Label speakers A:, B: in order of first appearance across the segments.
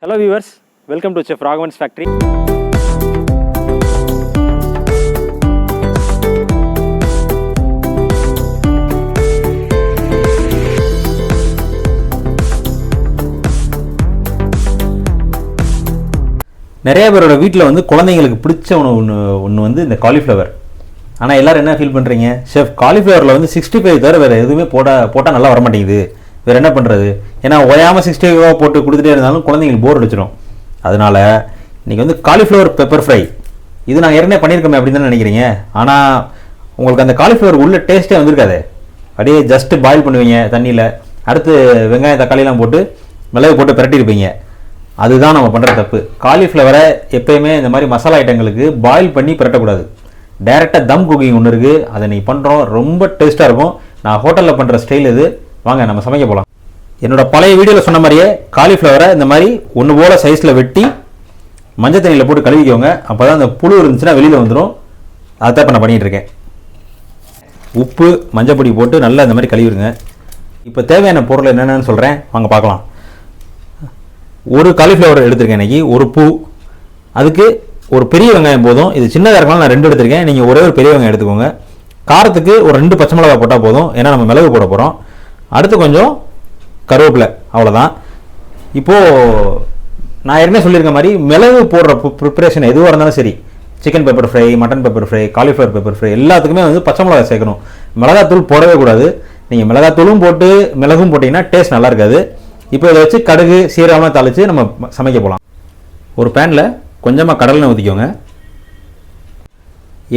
A: Hello viewers, welcome to Chef Raghavan's Factory. நிறைய பேரோட வீட்டில் வந்து குழந்தைங்களுக்கு பிடிச்ச ஒன்று வந்து இந்த காலிஃப்ளவர். ஆனால் எல்லோரும் என்ன ஃபீல் பண்ணுறீங்க, ஷெஃப் காலிஃப்ளவரில் வந்து 65 தவிர வேறு எதுவுமே போட்டால் நல்லா வர மாட்டேங்குது, வேறு என்ன பண்ணுறது? ஏன்னா ஓயாமல் 65 போட்டு கொடுத்துட்டே இருந்தாலும் குழந்தைங்களுக்கு போர் அடிச்சிடும். அதனால் இன்றைக்கி வந்து காலிஃப்ளவர் பெப்பர் ஃப்ரை இது நான் ஏற்கனவே பண்ணியிருக்கோமே அப்படின்னு தான் நினைக்கிறீங்க. ஆனால் உங்களுக்கு அந்த காலிஃப்ளவர் உள்ள டேஸ்ட்டே வந்திருக்காது. அப்படியே ஜஸ்ட்டு பாயில் பண்ணுவீங்க தண்ணியில், அடுத்து வெங்காயம் தக்காளிலாம் போட்டு மிளகு போட்டு பிரட்டியிருப்பீங்க. அதுதான் நம்ம பண்ணுற தப்பு. காலிஃப்ளவரை எப்போயுமே இந்த மாதிரி மசாலா ஐட்டங்களுக்கு பாயில் பண்ணி பிரட்டக்கூடாது. டைரெக்டாக தம் குக்கிங் ஒன்று இருக்குது, அதை நீ பண்ணுறோம், ரொம்ப டேஸ்ட்டாக இருக்கும். நான் ஹோட்டலில் பண்ணுற ஸ்டைல் இது. வாங்க நம்ம சமைக்க போகலாம். என்னோட பழைய வீடியோவில் சொன்ன மாதிரியே காலிஃப்ளவரை இந்த மாதிரி ஒன்று போல் சைஸில் வெட்டி மஞ்சள் தண்ணியில் போட்டு கழுவிக்கோங்க. அப்போ தான் அந்த புழு இருந்துச்சுன்னா வெளியில் வந்துடும். அதை இப்போ நான் பண்ணிகிட்ருக்கேன். உப்பு மஞ்சள் பொடி போட்டு நல்லா இந்த மாதிரி கழுவிடுங்க. இப்போ தேவையான பொருள் என்னென்னு சொல்கிறேன், வாங்க பார்க்கலாம். ஒரு காலிஃப்ளவர் எடுத்திருக்கேன் இன்றைக்கி, ஒரு பூ, அதுக்கு ஒரு பெரிய வெங்காயம் போதும். இது சின்னதாக இருக்கலாம், நான் 2 எடுத்திருக்கேன். நீங்கள் ஒரே ஒரு பெரிய வெங்காயம் எடுத்துக்கோங்க. காரத்துக்கு ஒரு 2 பச்சை மிளகாய் போட்டால் போதும், ஏன்னா நம்ம மிளகு போட போகிறோம். அடுத்து கொஞ்சம் கருவேப்பிலை, அவ்வளோதான். இப்போது நான் ஏற்கனவே சொல்லியிருக்க மாதிரி மிளகு போடுற ப்ரிப்பரேஷன் எதுவாக இருந்தாலும் சரி, chicken pepper fry, mutton pepper fry, cauliflower pepper fry, எல்லாத்துக்குமே வந்து பச்சை மிளகாய் சேர்க்கணும். மிளகாத்தூள் போடவே கூடாது. நீங்கள் மிளகாத்தூளும் போட்டு மிளகும் போட்டிங்கன்னா டேஸ்ட் நல்லா இருக்காது. இப்போ இதை வச்சு கடுகு சீரகமாக தாளித்து நம்ம சமைக்க போகலாம். ஒரு பேனில் கொஞ்சமாக கடலெண்ணெய் ஊற்றிக்கோங்க.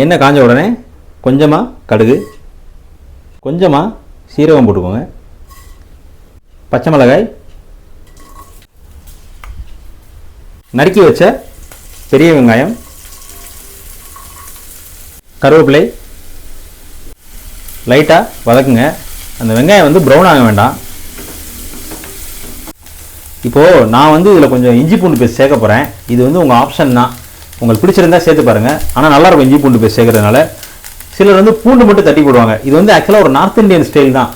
A: எண்ணெய் காஞ்ச உடனே கொஞ்சமாக கடுகு, கொஞ்சமாக சீரகம் போட்டுக்கோங்க, பச்சை மிளகாய், நறுக்கி வச்ச பெரிய வெங்காயம், கருவேப்பிலை லைட்டாக வதக்குங்க. அந்த வெங்காயம் வந்து ப்ரௌன் ஆக வேண்டாம். இப்போது நான் வந்து இதில் கொஞ்சம் இஞ்சி பூண்டு பேஸ்ட் சேர்க்க போகிறேன். இது வந்து உங்கள் ஆப்ஷன் தான், உங்களுக்கு பிடிச்சிருந்தால் சேர்த்து பாருங்கள். ஆனால் நல்லாயிருக்கும் இஞ்சி பூண்டு பேஸ்ட் சேர்க்கறதுனால. சிலர் வந்து பூண்டு மட்டும் தட்டி போடுவாங்க. இது வந்து ஆக்சுவலாக ஒரு நார்த் இந்தியன் ஸ்டைல் தான்.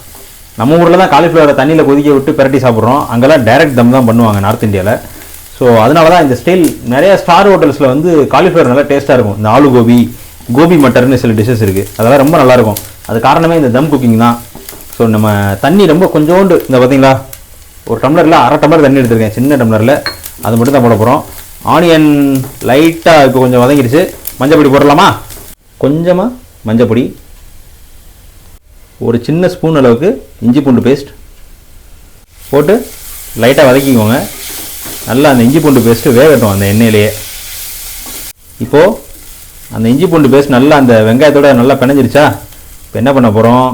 A: நம்ம ஊரில் தான் காலிஃப்ளவரை தண்ணியில் கொதிக்க விட்டு பிரட்டி சாப்பிட்றோம், அங்கெல்லாம் டைரக்ட் தம் தான் பண்ணுவாங்க நார்த் இந்தியாவில். ஸோ அதனால தான் இந்த ஸ்டைல். நிறைய ஸ்டார் ஹோட்டல்ஸில் வந்து காலிஃப்ளவர் நல்லா டேஸ்ட்டாக இருக்கும். இந்த ஆலு கோபி, கோபி மட்டர்னு சில டிஷ்ஷஸ் இருக்குது, அதெல்லாம் ரொம்ப நல்லாயிருக்கும். அது காரணமே இந்த தம் குக்கிங் தான். ஸோ நம்ம தண்ணி ரொம்ப கொஞ்சோண்டு, இந்த பார்த்தீங்களா, ஒரு டம்ளரில் 1/2 டம்ளர் தண்ணி எடுத்துருக்கேன், சின்ன டம்ளரில். அது மட்டும் தான் போட போகிறோம். ஆனியன் லைட்டாக இப்போ கொஞ்சம் வதங்கிடுச்சு. மஞ்சள் பொடி போடலாமா? கொஞ்சமாக மஞ்சள் பொடி, ஒரு சின்ன ஸ்பூன் அளவுக்கு இஞ்சி பூண்டு பேஸ்ட் போட்டு லைட்டாக வதக்கிக்கோங்க. நல்லா அந்த இஞ்சி பூண்டு பேஸ்ட்டு வேகட்டும் அந்த எண்ணெயிலேயே. இப்போது அந்த இஞ்சி பூண்டு பேஸ்ட் நல்லா அந்த வெங்காயத்தோட நல்லா பிணைஞ்சிருச்சா? இப்போ என்ன பண்ண போகிறோம்,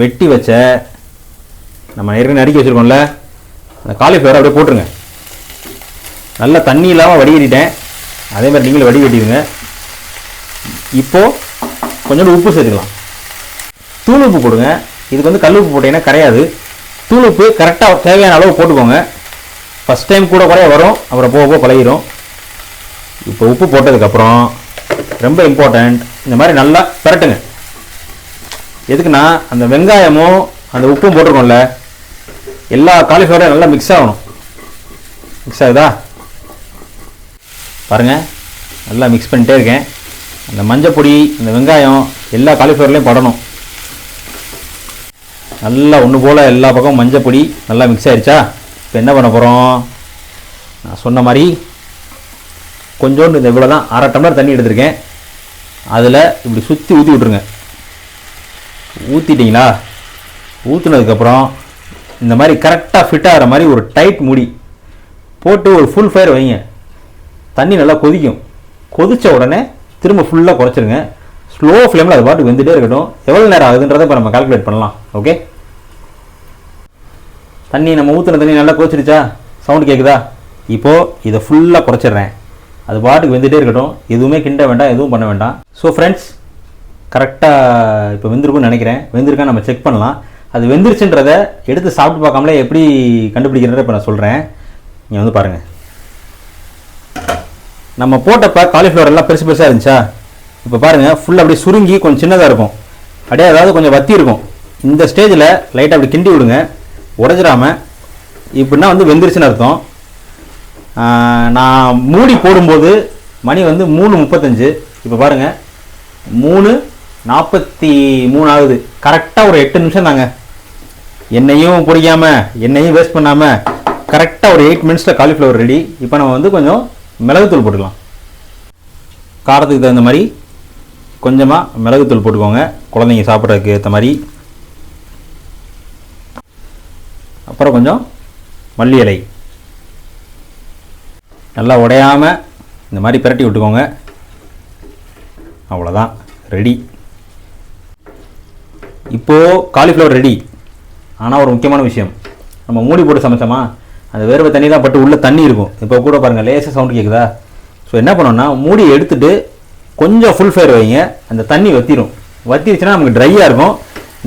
A: வெட்டி வச்ச நம்ம ஏற்கனவே நறுக்கி வச்சுருக்கோம்ல அந்த காலிஃப்ளவர் அப்படியே போட்டுருங்க. நல்லா தண்ணி இல்லாமல் வடிகட்டிட்டேன், அதே மாதிரி நீங்களும் வடிகட்டிடுங்க. இப்போது கொஞ்சோண்டு உப்பு சேர்த்துக்கலாம். தூள் உப்பு போடுங்க. இதுக்கு வந்து கல் உப்பு போட்டிங்கன்னா கரையாது. தூள் உப்பு கரெக்டாக தேவையான அளவு போட்டுக்கோங்க. ஃபஸ்ட் டைம் கூட குறைய வரும், அப்புறம் போக போக பழகிடும். இப்போ உப்பு போட்டதுக்கப்புறம் ரொம்ப இம்பார்ட்டண்ட், இந்த மாதிரி நல்லா பிரட்டுங்க. எதுக்குன்னா அந்த வெங்காயமும் அந்த உப்பும் போட்டிருக்கோம்ல, எல்லா காலிஃப்ளவரும் நல்லா மிக்ஸ் ஆகணும். மிக்ஸ் ஆகுதா பாருங்கள், நல்லா மிக்ஸ் பண்ணிட்டே இருக்கேன். அந்த மஞ்சள் பொடி, அந்த வெங்காயம் எல்லா காலிஃப்ளவர்லேயும் படணும். நல்லா ஒன்று போல் எல்லா பக்கமும் மஞ்சள் பொடி நல்லா மிக்ஸ் ஆகிடுச்சா? இப்போ என்ன பண்ண போகிறோம், நான் சொன்ன மாதிரி கொஞ்சோண்டு இந்த இவ்வளோ தான், 1/2 டம்ளர் தண்ணி எடுத்திருக்கேன். அதில் இப்படி சுற்றி ஊற்றி விட்ருங்க. ஊற்றிட்டிங்களா? ஊற்றுனதுக்கப்புறம் இந்த மாதிரி கரெக்டாக ஃபிட் ஆகிற மாதிரி ஒரு டைட் மூடி போட்டு ஒரு ஃபுல் ஃபயர் வைங்க. தண்ணி நல்லா கொதிக்கும். கொதித்த உடனே திரும்ப ஃபுல்லாக குறைச்சிருங்க. ஸ்லோ ஃப்ளேமில் அது பாட்டுக்கு வெந்துகிட்டே இருக்கட்டும். எவ்வளோ நேரம் ஆகுதுன்றதை இப்போ நம்ம கால்குலேட் பண்ணலாம். ஓகே, தண்ணி நம்ம ஊற்றுன தண்ணி நல்லா கொதிச்சிருச்சா? சவுண்டு கேட்குதா? இப்போது இதை ஃபுல்லாக குறைச்சிட்றேன். அது பாட்டுக்கு வெந்துகிட்டே இருக்கட்டும், எதுவுமே கிண்ட வேண்டாம், எதுவும் பண்ண வேண்டாம். ஸோ ஃப்ரெண்ட்ஸ், கரெக்டாக இப்போ வெந்திருக்குன்னு நினைக்கிறேன். வெந்திருக்கா நம்ம செக் பண்ணலாம். அது வெந்துருச்சுன்றதை எடுத்து சாப்பிட்டு பார்க்காமலே எப்படி கண்டுபிடிக்கிறத இப்போ நான் சொல்கிறேன். நீங்கள் வந்து பாருங்கள். நம்ம போட்டப்போ காலிஃப்ளவர் எல்லாம் பெருசு பெருசாக இருந்துச்சா? இப்போ பாருங்கள், ஃபுல்லாக அப்படியே சுருங்கி கொஞ்சம் சின்னதாக இருக்கும், அப்படியே அதாவது கொஞ்சம் வத்தி இருக்கும். இந்த ஸ்டேஜில் லைட்டாக அப்படி கிண்டி விடுங்க, உடஞ்சிடாமல். இப்படின்னா வந்து வெந்துருச்சுன்னு அர்த்தம். நான் மூடி போடும்போது மணி வந்து 3:35. இப்போ பாருங்கள் 3:43 ஆகுது. கரெக்டாக ஒரு 8 நிமிஷம் தாங்க. எண்ணெயும் பொரிக்காமல் எண்ணெயும் வேஸ்ட் பண்ணாமல் கரெக்டாக ஒரு 8 மினிட்ஸில் காலிஃப்ளவர் ரெடி. இப்போ நம்ம வந்து கொஞ்சம் மிளகுத்தூள் போட்டுக்கலாம். காரத்துக்கு தகுந்த மாதிரி கொஞ்சமாக மிளகுத்தூள் போட்டுக்கோங்க, குழந்தைங்க சாப்பிட்றதுக்கு ஏற்ற மாதிரி. அப்புறம் கொஞ்சம் மல்லி இலை நல்லா உடையாமல் இந்த மாதிரி பிரட்டி விட்டுக்கோங்க. அவ்வளோதான், ரெடி. இப்போது காலிஃப்ளவர் ரெடி. ஆனால் ஒரு முக்கியமான விஷயம், நம்ம மூடி போட்டு சமைச்சோமா, அந்த வேர்வை தண்ணி தான் பட்டு உள்ளே தண்ணி இருக்கும். இப்போ கூட பாருங்கள் லேசாக சவுண்ட் கேட்குதா? ஸோ என்ன பண்ணோன்னா மூடி எடுத்துகிட்டு கொஞ்சம் ஃபுல் ஃபயர் வைங்க. அந்த தண்ணி வற்றிடும். வற்றிடுச்சுன்னா நமக்கு ட்ரையாக இருக்கும்.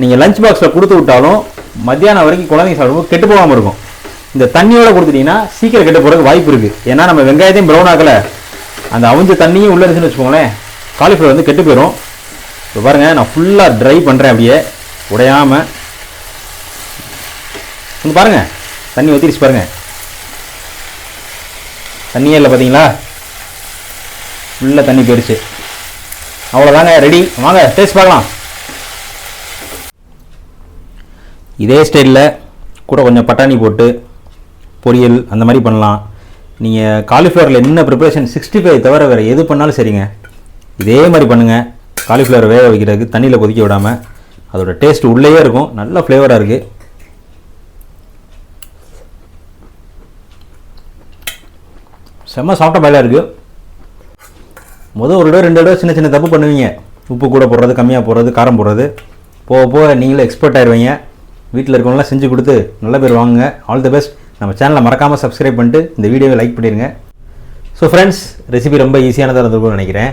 A: நீங்கள் லஞ்ச் பாக்ஸில் கொடுத்து விட்டாலும் மத்தியானம் வரைக்கும் குழந்தைங்க சாப்பிடும்போது கெட்டு போகாமல் இருக்கும். இந்த தண்ணியோடு கொடுத்துட்டிங்கன்னா சீக்கிரம் கெட்டு போகிறதுக்கு வாய்ப்பு இருக்குது. ஏன்னா நம்ம வெங்காயத்தையும் ப்ரௌன் ஆகலை, அந்த அவிஞ்ச தண்ணியும் உள்ளே இருந்துச்சுன்னு வச்சுக்கோங்களேன், காலிஃப்ளவர் வந்து கெட்டு போயிடும். இப்போ பாருங்கள் நான் ஃபுல்லாக ட்ரை பண்ணுறேன், அப்படியே உடையாமல். இங்கே பாருங்கள் தண்ணி வற்றிடுச்சு பாருங்கள், தண்ணியே இல்லை பார்த்தீங்களா, ஃபுல்லாக தண்ணி போயிடுச்சு. அவ்வளோதாங்க, ரெடி. வாங்க டேஸ்ட் பார்க்கலாம். இதே ஸ்டைலில் கூட கொஞ்சம் பட்டாணி போட்டு பொரியல் அந்த மாதிரி பண்ணலாம். நீங்கள் காலிஃப்ளவரில் என்ன ப்ரிப்பரேஷன் 65 தவிர வேறு எது பண்ணாலும் சரிங்க, இதே மாதிரி பண்ணுங்கள். காலிஃப்ளவர் வேக வைக்கிறதுக்கு தண்ணியில் கொதிக்க விடாமல், அதோட டேஸ்ட் உள்ளேயே இருக்கும், நல்ல ஃப்ளேவராக இருக்குது. செம்ம சாஃப்டாக பாயிலாக இருக்குது. ஒரு தடவை 2 தடவை சின்ன சின்ன தப்பு பண்ணுவீங்க, உப்பு கூட போடுறது, கம்மியாக போடுறது, காரம் போடுறது. போக போக நீங்களே எக்ஸ்பர்ட் ஆயிடுவீங்க. வீட்டில் இருக்கவங்களாம் செஞ்சு கொடுத்து நல்ல பேர் வாங்குங்க. All the best. நம்ம சேனலை மறக்காமல் சப்ஸ்கிரைப் பண்ணிட்டு இந்த வீடியோவை லைக் பண்ணிடுங்க. ஸோ ஃப்ரெண்ட்ஸ், ரெசிபி ரொம்ப ஈஸியானதாக இருந்திருக்கும்னு நினைக்கிறேன்.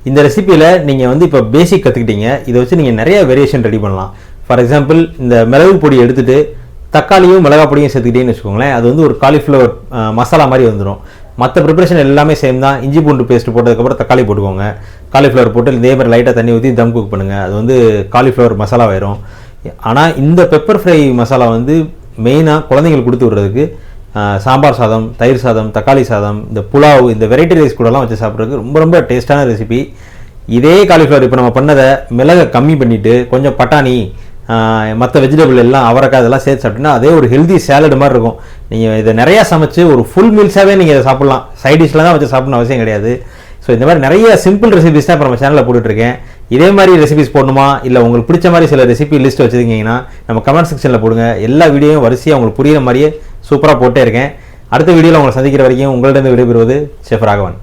A: இந்த ரெசிப்பியில் நீங்கள் வந்து இப்போ பேசிக் கற்றுக்கிட்டீங்க. இதை வச்சு நீங்கள் நிறைய வேரியேஷன் ரெடி பண்ணலாம். ஃபார் எக்ஸாம்பிள், இந்த மிளகு பொடி எடுத்துகிட்டு தக்காளியும் மிளகா பொடியும் சேர்த்துக்கிட்டேன்னு வச்சுக்கோங்களேன், அது வந்து ஒரு காலிஃப்ளவர் மசாலா மாதிரி வந்துடும். மற்ற ப்ரிப்பரேஷன் எல்லாமே சேம் தான். இஞ்சி பூண்டு பேஸ்ட் போட்டதுக்கப்புறம் தக்காளி போட்டுக்கோங்க, காலிஃப்ளவர் போட்டு இதே மாதிரி லைட்டாக தண்ணி ஊற்றி தம் குக் பண்ணுங்கள். அது வந்து காலிஃப்ளவர் மசாலா ஆயிரும். ஆனால் இந்த பெப்பர் ஃப்ரை மசாலா வந்து மெயினாக குழந்தைங்களுக்கு கொடுத்து விடுறதுக்கு சாம்பார் சாதம், தயிர் சாதம், தக்காளி சாதம், இந்த புலாவ், இந்த வெரைட்டி ரைஸ் கூடலாம் வச்சு சாப்பிட்றதுக்கு ரொம்ப ரொம்ப டேஸ்ட்டான ரெசிபி. இதே காலிஃப்ளவர் இப்போ நம்ம பண்ணதை மிளகை கம்மி பண்ணிவிட்டு கொஞ்சம் பட்டாணி, மற்ற வெஜிடபிள் எல்லாம் அவரைக்காய் இதெல்லாம் சேர்த்து சாப்பிட்டீங்கன்னா அதே ஒரு ஹெல்தி சேலடு மாதிரி இருக்கும். நீங்கள் இதை நிறையா சமைச்சு ஒரு ஃபுல் மீல்ஸாகவே நீங்கள் இதை சாப்பிட்லாம். சைட் டிஷ்லாம் தான் வச்சு சாப்பிடணும் அவசியம் கிடையாது. ஸோ இந்த மாதிரி நிறைய சிம்பிள் ரெசிபிஸ் தான் இப்போ நம்ம சேனலில் போட்டுட்ருக்கேன். இதே மாதிரி ரெசிபிஸ் போடணுமா, இல்லை உங்களுக்கு பிடிச்ச மாதிரி சில ரெசிபி லிஸ்ட் வச்சுருக்கீங்கன்னா நம்ம கமெண்ட் செக்ஷனில் போடுங்க. எல்லா வீடியோவும் வரிசையாக உங்களுக்கு புரியுற மாதிரியே சூப்பராக போட்டே இருக்கேன். அடுத்த வீடியோவில் உங்களை சந்திக்கிற வரைக்கும் உங்களிடம் விடைபெறுவது செஃப் ராகவன்.